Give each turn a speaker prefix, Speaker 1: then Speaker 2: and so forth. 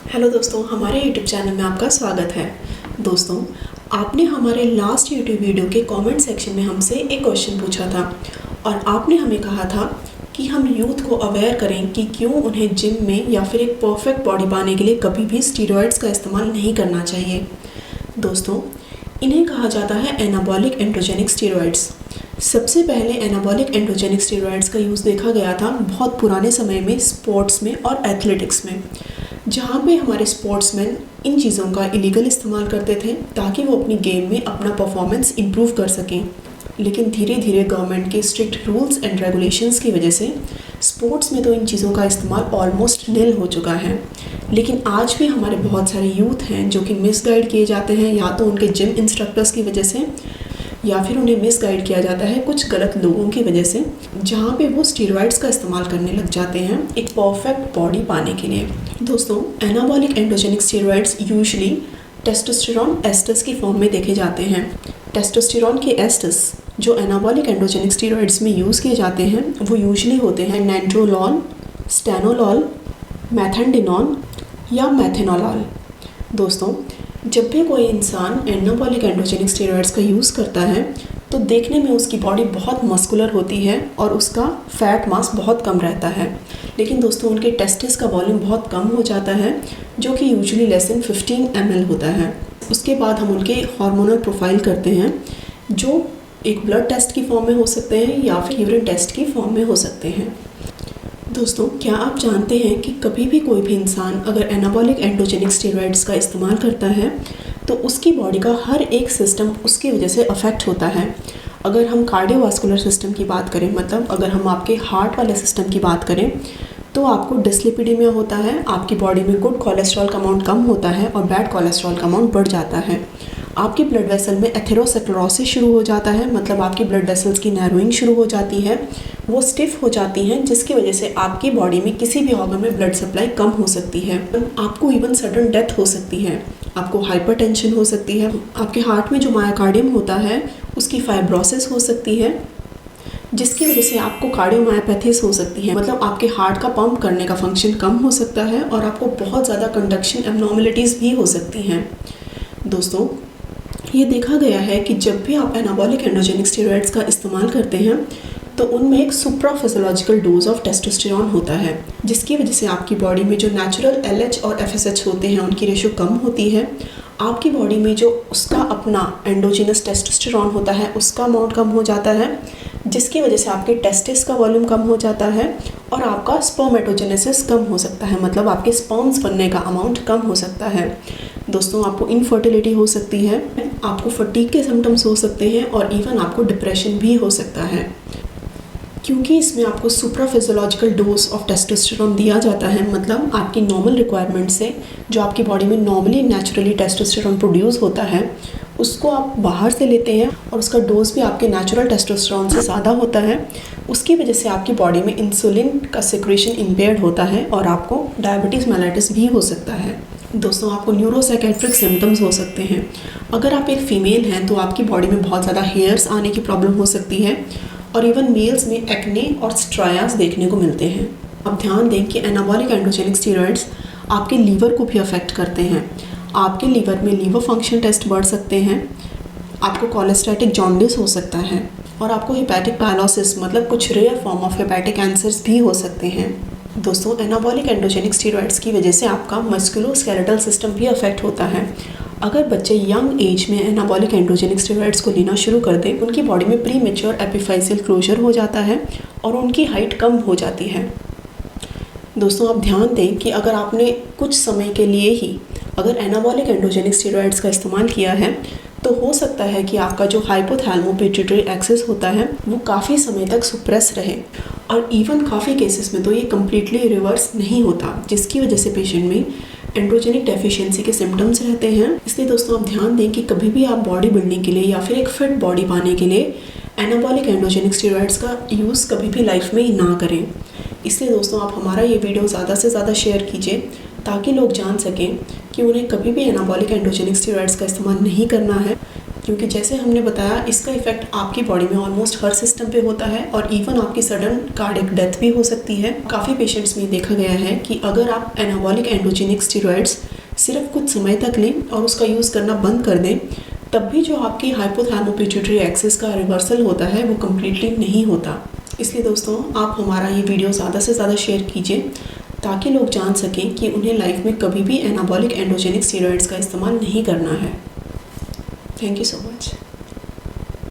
Speaker 1: Hello दोस्तों, हमारे YouTube channel में आपका स्वागत है। दोस्तों, आपने हमारे लास्ट यूट्यूब वीडियो के कमेंट सेक्शन में हमसे एक क्वेश्चन पूछा था और आपने हमें कहा था कि हम यूथ को अवेयर करें कि क्यों उन्हें जिम में या फिर एक परफेक्ट बॉडी पाने के लिए कभी भी स्टीरॉयड्स का इस्तेमाल नहीं करना चाहिए। दोस्तों, इन्हें कहा जाता है एनाबॉलिक एंड्रोजेनिक स्टीरॉयड्स। सबसे पहले एनाबॉलिक एंड्रोजेनिक स्टीरॉयड्स का यूज़ देखा गया था बहुत पुराने समय में स्पोर्ट्स में और एथलेटिक्स में, जहाँ पे हमारे स्पोर्ट्समैन इन चीज़ों का इलीगल इस्तेमाल करते थे ताकि वो अपनी गेम में अपना परफॉर्मेंस इम्प्रूव कर सकें। लेकिन धीरे धीरे गवर्नमेंट के स्ट्रिक्ट रूल्स एंड रेगुलेशंस की वजह से स्पोर्ट्स में तो इन चीज़ों का इस्तेमाल ऑलमोस्ट निल हो चुका है। लेकिन आज भी हमारे बहुत सारे यूथ हैं जो कि मिसगाइड किए जाते हैं, या तो उनके जिम इंस्ट्रक्टर्स की वजह से या फिर उन्हें मिसगाइड किया जाता है कुछ गलत लोगों की वजह से, जहाँ पे वो स्टीरॉयड्स का इस्तेमाल करने लग जाते हैं एक परफेक्ट बॉडी पाने के लिए। दोस्तों, anabolic androgenic steroids usually testosterone asters की फॉर्म में देखे जाते हैं। टेस्टोस्टेरॉन के एस्टर्स जो एनाबॉलिक एंड्रोजेनिक स्टीरॉयड्स में यूज़ किए जाते हैं वो यूजुअली होते हैं नैंड्रोलॉल, स्टेनोलॉल, मैथेंडिनॉन या मैथेनोलॉल। दोस्तों, जब भी कोई इंसान एनाबॉलिक एंड्रोजेनिक स्टीरॉयड्स का यूज़ करता है तो देखने में उसकी बॉडी बहुत मस्कुलर होती है और उसका फैट मास बहुत कम रहता है। लेकिन दोस्तों, उनके टेस्टिस का वॉल्यूम बहुत कम हो जाता है, जो कि यूजुअली लेस देन 15 ml होता है। उसके बाद हम उनके हार्मोनल प्रोफाइल करते हैं, जो एक ब्लड टेस्ट की फॉर्म में हो सकते हैं या फिर यूरिन टेस्ट की फॉर्म में हो सकते हैं। दोस्तों, क्या आप जानते हैं कि कभी भी कोई भी इंसान अगर एनाबॉलिक एंड्रोजेनिक स्टीरॉयड्स का इस्तेमाल करता है तो उसकी बॉडी का हर एक सिस्टम उसकी वजह से अफेक्ट होता है। अगर हम कार्डियोवास्कुलर सिस्टम की बात करें, मतलब अगर हम आपके हार्ट वाले सिस्टम की बात करें, तो आपको डिस्लिपिडीमिया होता है, आपकी बॉडी में गुड कोलेस्ट्रॉल का अमाउंट कम होता है और बैड कोलेस्ट्रॉल का अमाउंट बढ़ जाता है। आपकी ब्लड वेसल में एथेरोस्क्लेरोसिस शुरू हो जाता है, मतलब आपकी ब्लड वेसल्स की नैरोइंग शुरू हो जाती है, वो स्टिफ हो जाती हैं, जिसकी वजह से आपकी बॉडी में किसी भी ऑर्गन में ब्लड सप्लाई कम हो सकती है। आपको इवन सडन डेथ हो सकती है, आपको हाइपरटेंशन हो सकती है, आपके हार्ट में जो मायोकार्डियम होता है उसकी फाइब्रोसिस हो सकती है, जिसकी वजह से आपको कार्डियोमायोपैथीज हो सकती है, मतलब आपके हार्ट का पंप करने का फंक्शन कम हो सकता है और आपको बहुत ज़्यादा कंडक्शन एबनॉर्मलिटीज़ भी हो सकती हैं। दोस्तों, ये देखा गया है कि जब भी आप एनाबॉलिक एंड्रोजेनिक स्टीरॉयड्स का इस्तेमाल करते हैं तो उनमें एक सुप्राफिजियोलॉजिकल डोज ऑफ टेस्टोस्टेरॉन होता है, जिसकी वजह से आपकी बॉडी में जो नेचुरल LH और FSH होते हैं उनकी रेशो कम होती है। आपकी बॉडी में जो उसका अपना एंडोजिनस टेस्टोस्टेरॉन होता है उसका अमाउंट कम हो जाता है, जिसकी वजह से आपके टेस्टिस का वॉल्यूम कम हो जाता है और आपका स्पर्मेटोजेनेसिस कम हो सकता है, मतलब आपके स्पर्म्स बनने का अमाउंट कम हो सकता है। दोस्तों, आपको इनफर्टिलिटी हो सकती है, आपको फटीग के सिम्टम्स हो सकते हैं और इवन आपको डिप्रेशन भी हो सकता है, क्योंकि इसमें आपको सुप्राफिजियोलॉजिकल डोज ऑफ टेस्टोस्टेरॉन दिया जाता है। मतलब आपकी नॉर्मल रिक्वायरमेंट से जो आपकी बॉडी में नॉर्मली नेचुरली टेस्टोस्टेरॉन प्रोड्यूस होता है उसको आप बाहर से लेते हैं और उसका डोज भी आपके नेचुरल टेस्टोस्टेरॉन से ज़्यादा होता है। उसकी वजह से आपकी बॉडी में इंसुलिन का सिक्रेशन इम्पेयर्ड होता है और आपको डायबिटीज़ मेलाइटिस भी हो सकता है। दोस्तों, आपको न्यूरोसाइकेट्रिक सिम्टम्स हो सकते हैं। अगर आप एक फ़ीमेल हैं तो आपकी बॉडी में बहुत ज़्यादा हेयर्स आने की प्रॉब्लम हो सकती है और इवन मेल्स में एक्ने और स्ट्रायास देखने को मिलते हैं। अब ध्यान दें कि एनाबॉलिक एंड्रोजेनिक स्टीरॉयड्स आपके लीवर को भी अफेक्ट करते हैं। आपके लीवर में लीवर फंक्शन टेस्ट बढ़ सकते हैं, आपको कोलेस्टेटिक जॉन्डिस हो सकता है और आपको हेपेटिक पायलोसिस, मतलब कुछ rare form of hepatic cancers भी हो सकते हैं। दोस्तों, एनाबॉलिक एंड्रोजेनिक स्टीरॉयड्स की वजह से आपका मस्कुलोस्केलेटल सिस्टम भी अफेक्ट होता है। अगर बच्चे यंग एज में एनाबॉलिक एंड्रोजेनिक स्टीरॉयड्स को लेना शुरू कर दें, उनकी बॉडी में प्री मैच्योर एपिफाइसियल क्लोजर हो जाता है और उनकी हाइट कम हो जाती है। दोस्तों, आप ध्यान दें कि अगर आपने कुछ समय के लिए ही अगर एनाबॉलिक एंड्रोजेनिक स्टीरॉयड्स का इस्तेमाल किया है तो हो सकता है कि आपका जो हाइपोथैलेमो पिट्यूटरी एक्सिस होता है वो काफ़ी समय तक सुप्रेस रहे और इवन काफ़ी केसेस में तो ये कम्प्लीटली रिवर्स नहीं होता, जिसकी वजह से पेशेंट में एंड्रोजेनिक डेफिशिएंसी के सिम्टम्स रहते हैं। इसलिए दोस्तों, आप ध्यान दें कि कभी भी आप बॉडी बिल्डिंग के लिए या फिर एक फिट बॉडी पाने के लिए एनाबॉलिक एंड्रोजेनिक स्टीरॉयड्स का यूज़ कभी भी लाइफ में ना करें। इसलिए दोस्तों, आप हमारा ये वीडियो ज़्यादा से ज़्यादा शेयर कीजिए ताकि लोग जान सकें कि उन्हें कभी भी एनाबॉलिक एंड्रोजेनिक स्टीरॉयड्स का इस्तेमाल नहीं करना है, क्योंकि जैसे हमने बताया इसका इफेक्ट आपकी बॉडी में ऑलमोस्ट हर सिस्टम पे होता है और इवन आपकी सडन कार्डियक डेथ भी हो सकती है। काफ़ी पेशेंट्स में देखा गया है कि अगर आप एनाबॉलिक एंडोजेनिक स्टेरॉइड्स सिर्फ कुछ समय तक लें और उसका यूज़ करना बंद कर दें, तब भी जो आपकी हाइपोथैलेमो-पिट्यूटरी एक्सिस का रिवर्सल होता है वो कम्प्लीटली नहीं होता। इसलिए दोस्तों आप हमारा ये वीडियो ज़्यादा से ज़्यादा शेयर कीजिए ताकि लोग जान सकें कि उन्हें लाइफ में कभी भी एनाबॉलिक एंडोजेनिक स्टेरॉइड्स का इस्तेमाल नहीं करना है। Thank you so much.